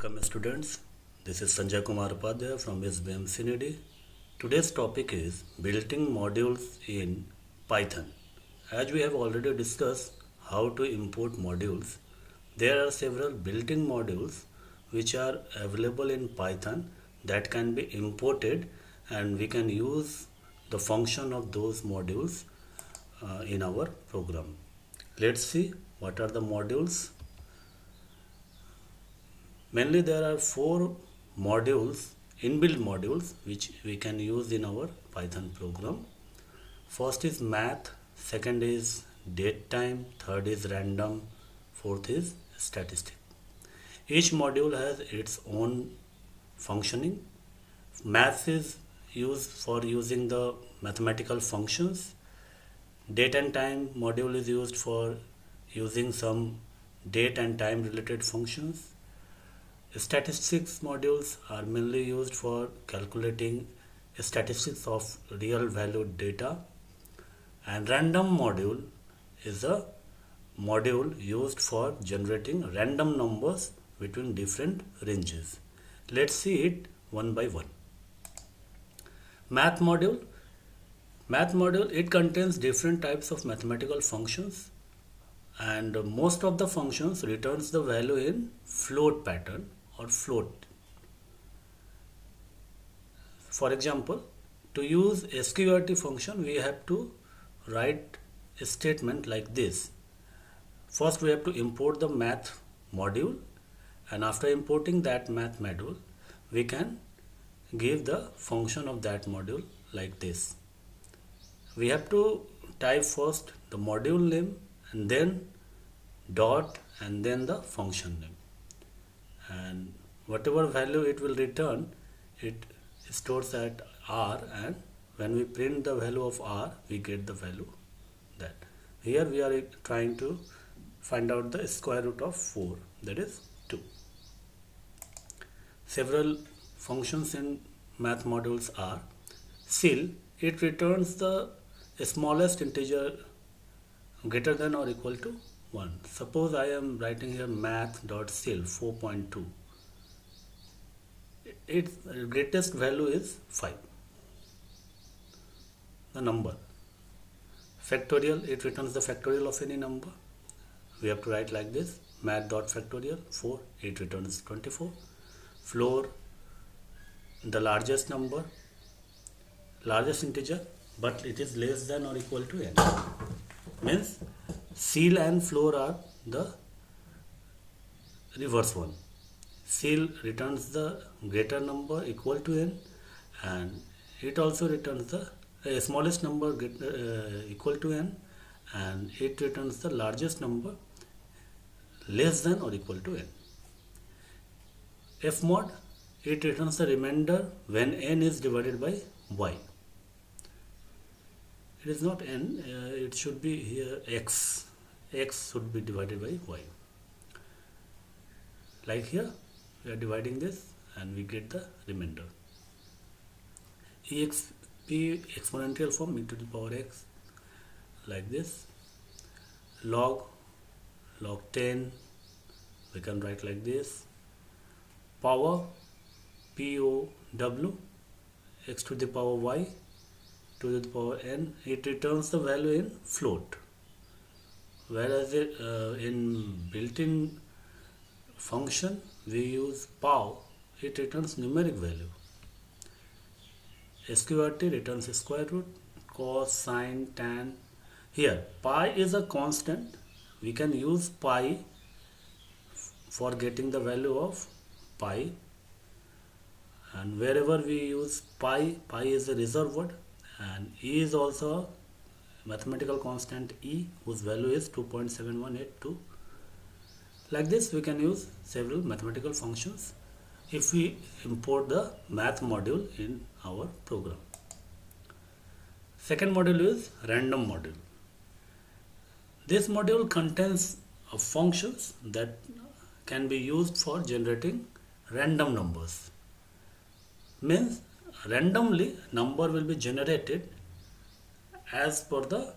Welcome students. This is Sanjay Kumar Upadhyay from SBM CND. Today's topic is building modules in Python. As we have already discussed how to import modules, there are several built-in modules which are available in Python that can be imported, and we can use the function of those modules in our program. Let's see what are the modules. Mainly there are four modules, inbuilt modules, which we can use in our Python program. First is math, second is date time, third is random, fourth is statistic. Each module has its own functioning. Math is used for using the mathematical functions. Date and time module is used for using some date and time related functions. Statistics modules are mainly used for calculating statistics of real valued data, and random module is a module used for generating random numbers between different ranges. Let's see it one by one. Math module. Math module, it contains different types of mathematical functions, and most of the functions returns the value in float pattern or float. For example, to use sqrt function, we have to write a statement like this. First we have to import the math module, and after importing that math module, we can give the function of that module like this. We have to type first the module name and then dot and then the function name, and whatever value it will return, it stores at r, and when we print the value of r, we get the value that. Here we are trying to find out the square root of 4, that is 2. Several functions in math modules are ceil. It returns the smallest integer greater than or equal to 1. Suppose I am writing here math.ceil 4.2. Its greatest value is 5. The number. Factorial, it returns the factorial of any number. We have to write like this: math.factorial 4, it returns 24. Floor, the largest number, largest integer, but it is less than or equal to n. Means ceil and floor are the reverse one. Ceil returns the greater number equal to n, and it also returns the smallest number equal to n, and it returns the largest number less than or equal to n. Fmod, it returns the remainder when n is divided by y. It is not n, it should be here x. X should be divided by y. Like here, we are dividing this and we get the remainder. Exp, exponential form, e to the power x, like this. Log 10, we can write like this. Power, pow, x to the power y to the power n, it returns the value in float, whereas in built-in function we use pow, it returns numeric value. Sqrt returns square root, cos, sine, tan. Here pi is a constant, we can use pi for getting the value of pi, and wherever we use pi is a reserved word, and e is also a mathematical constant e, whose value is 2.7182. Like this we can use several mathematical functions if we import the math module in our program. Second module is random module. This module contains functions that can be used for generating random numbers. Means randomly number will be generated as per the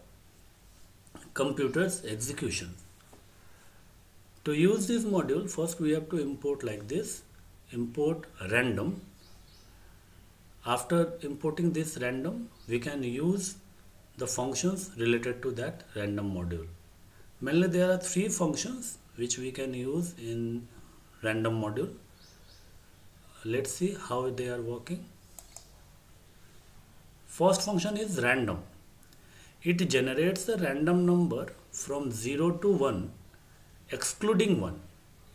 computer's execution. To use this module, first we have to import like this. import random. After importing this random, we can use the functions related to that random module. Mainly there are three functions which we can use in random module. Let's see how they are working. First function is random. It generates a random number from 0 to 1 excluding 1.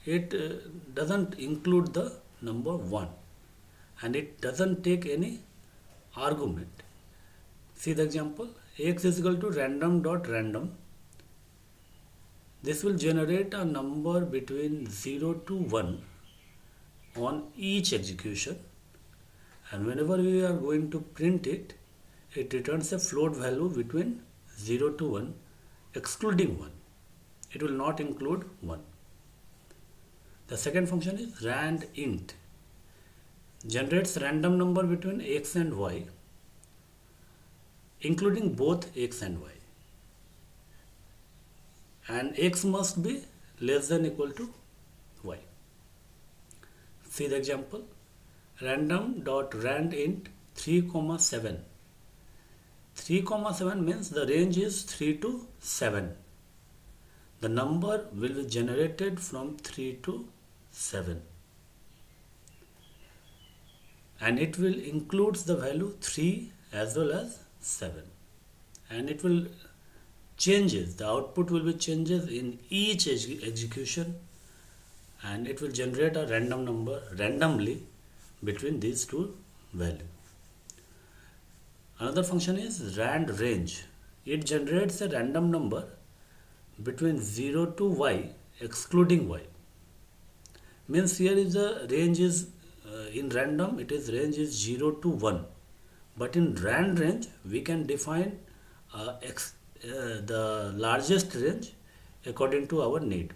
It doesn't include the number 1 and it doesn't take any argument. See the example, x is equal to random dot random. This will generate a number between 0 to 1 on each execution, and whenever we are going to print it, it returns a float value between 0 to 1 excluding 1. It will not include 1. The second function is randint. Generates random number between x and y including both x and y, and x must be less than equal to y. See the example, random dot randint 3,7. 3,7 means the range is 3 to 7. The number will be generated from 3 to 7 and it will includes the value 3 as well as 7, and it will changes, the output will be changes in each execution, and it will generate a random number randomly between these two values. Another function is rand range. It generates a random number between 0 to y excluding y. Means here is the range is in random it is range is 0 to 1, but in rand range we can define the largest range according to our need.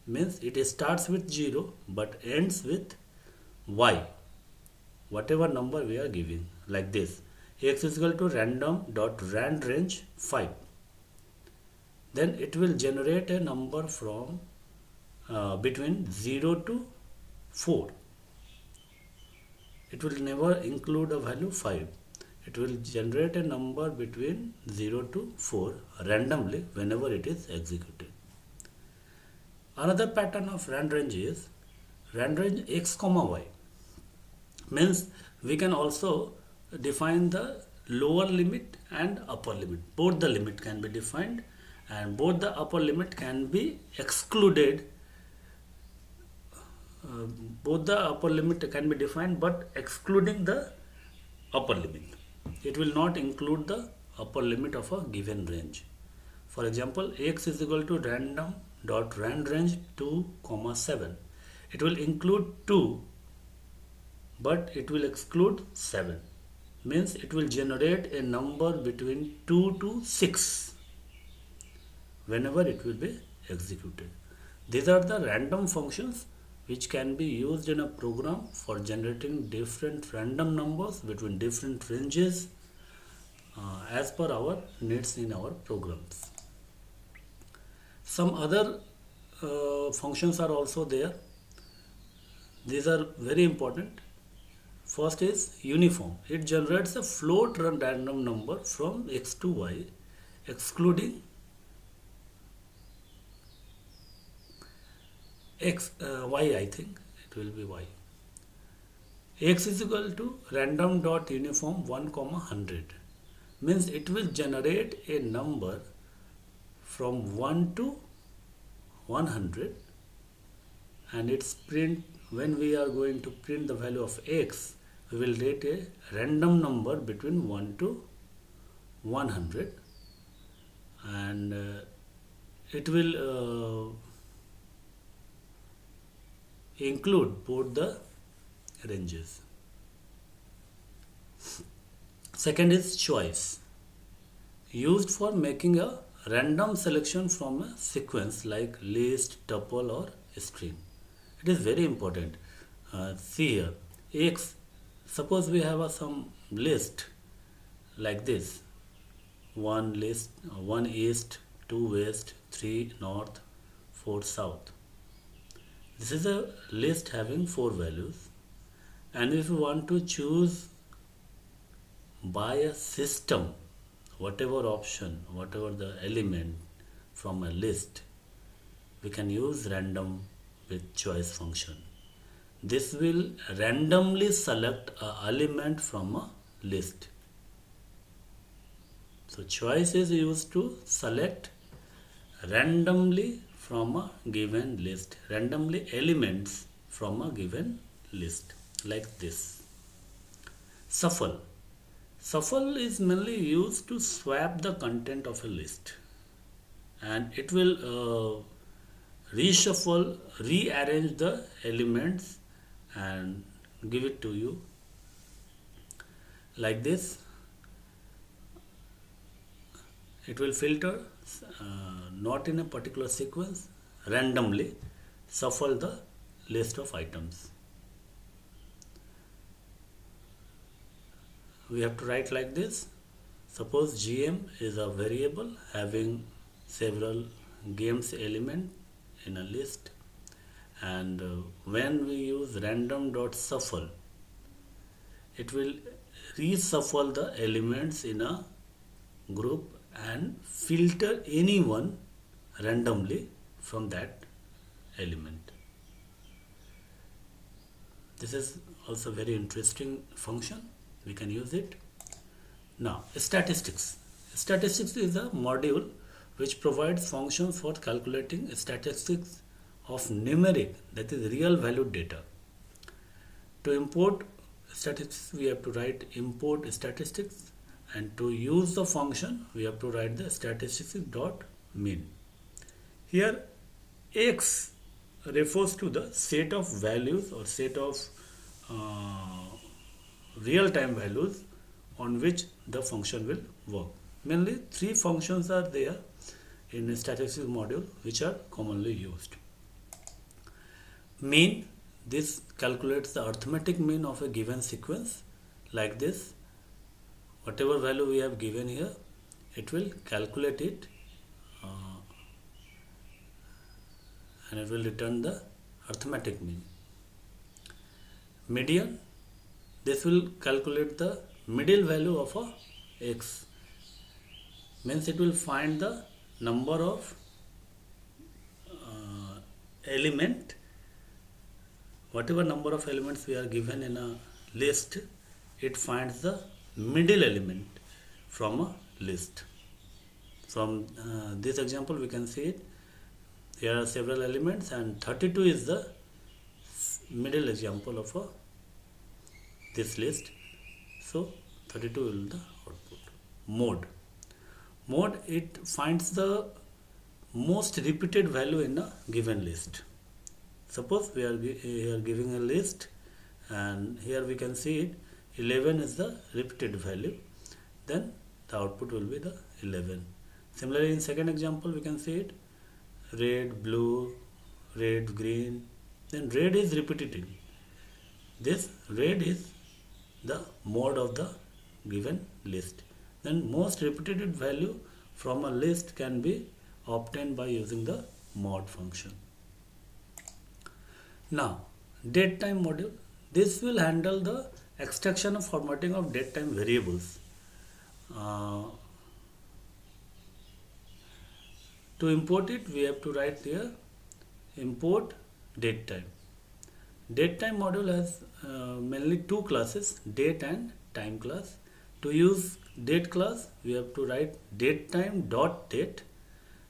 Means it starts with 0 but ends with y, whatever number we are giving, like this, x is equal to random dot rand range 5. Then it will generate a number from between 0 to 4. It will never include a value 5. It will generate a number between 0 to 4 randomly whenever it is executed. Another pattern of rand range is rand range x comma y. Means we can also define the lower limit and upper limit. Both the limit can be defined and both the upper limit can be excluded. Both the upper limit can be defined but excluding the upper limit. It will not include the upper limit of a given range. For example, x is equal to random dot rand range 2,7. It will include 2 but it will exclude 7. Means it will generate a number between 2 to 6 whenever it will be executed. These are the random functions which can be used in a program for generating different random numbers between different ranges as per our needs in our programs. Some other functions are also there. These are very important. First is uniform. It generates a float random number from x to y excluding y, I think it will be y. X is equal to random dot uniform 1, 100. Means it will generate a number from 1 to 100, and its print, when we are going to print the value of x, we will get a random number between 1 to 100, and it will include both the ranges. Second is choice, used for making a random selection from a sequence like list, tuple or string. It is very important. See here, x, suppose we have some list like this, 1 list, 1 east, 2 west, 3 north, 4 south. This is a list having 4 values. And if you want to choose by a system whatever option, whatever the element from a list, we can use random with choice function. This will randomly select a element from a list. So choice is used to select randomly from a given list, randomly elements from a given list, like this. Shuffle is mainly used to swap the content of a list, and it will reshuffle, rearrange the elements and give it to you like this. It will filter not in a particular sequence, randomly shuffle the list of items. We have to write like this. Suppose GM is a variable having several games element in a list, and when we use random.shuffle, it will reshuffle the elements in a group and filter anyone randomly from that element. This is also very interesting function. We can use it. Now, statistics. Statistics is a module which provides functions for calculating statistics of numeric, that is real valued data. To import statistics, we have to write import statistics, and to use the function, we have to write the statistics dot mean. Here, x refers to the set of values or set of real-time values on which the function will work. Mainly 3 functions are there in a statistics module which are commonly used. Mean, this calculates the arithmetic mean of a given sequence like this. Whatever value we have given here, it will calculate it and it will return the arithmetic mean. Median, this will calculate the middle value of a x, means it will find the number of element, whatever number of elements we are given in a list, it finds the middle element from a list. From this example we can see it. Here are several elements and 32 is the middle example of this list. So 32 will be the output. Mode, it finds the most repeated value in a given list. Suppose we are here giving a list, and here we can see it 11 is the repeated value, then the output will be the 11. Similarly, in second example we can see it red, blue, red, green, then red is repeated. This red is the mode of the given list. Then most repeated value from a list can be obtained by using the mod function. Now, datetime module. This will handle the extraction and formatting of datetime variables. To import it, we have to write here import datetime. Datetime module has mainly 2 classes, date and time class. To use date class, we have to write datetime.date,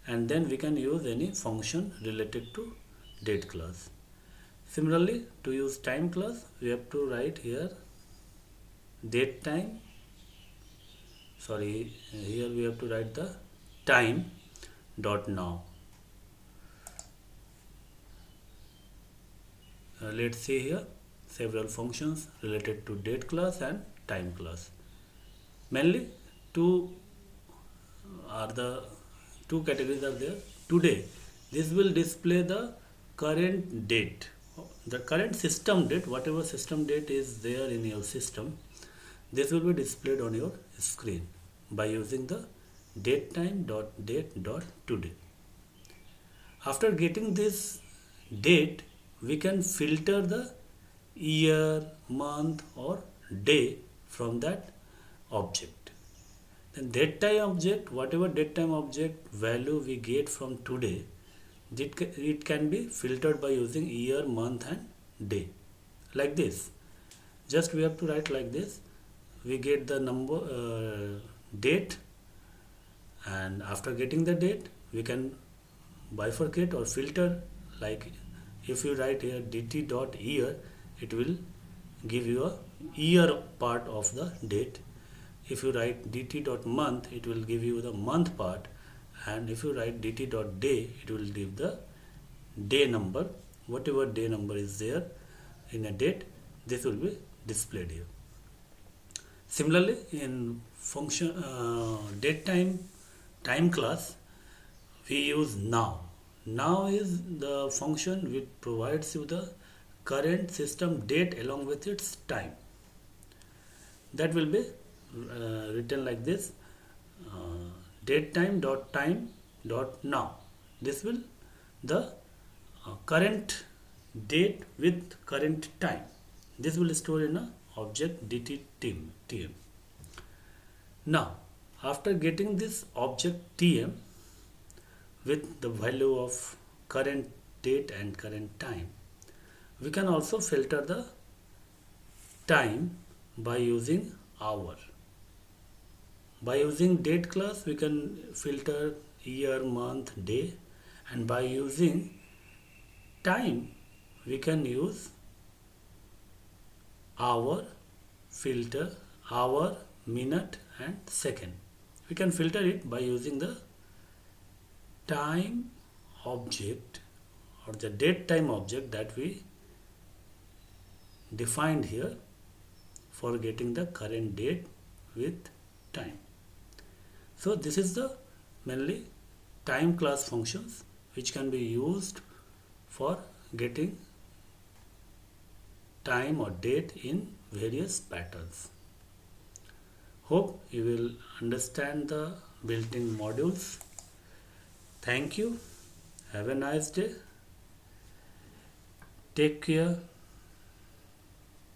and then we can use any function related to date class. Similarly, to use time class, we have to write here datetime. Here we have to write the time dot now. Let's see here several functions related to date class and time class. Mainly two categories are there. Today, this will display the current date, the current system date, whatever system date is there in your system. This will be displayed on your screen by using the datetime.date.today. After getting this date, we can filter the year, month or day from that object. Then date time object, whatever date time object value we get from today, it can be filtered by using year, month and day, like this. Just we have to write like this. We get the number date, and after getting the date we can bifurcate or filter. Like if you write here dt dot year, it will give you a year part of the date. If you write dt dot month, it will give you the month part, and if you write dt dot day, it will give the day number. Whatever day number is there in a date, this will be displayed here. Similarly, in function date time class, we use now. Now is the function which provides you the current system date along with its time. That will be written like this: date time dot now. This will the current date with current time. This will store in a object dt_tm. Now, after getting this object tm with the value of current date and current time, we can also filter the time by using hour. By using date class, we can filter year, month, day, and by using time, we can use hour, filter hour, minute and second. We can filter it by using the time object or the date time object that we defined here for getting the current date with time. So this is the mainly time class functions which can be used for getting time or date in various patterns. Hope you will understand the built-in modules. Thank you. Have a nice day. Take care.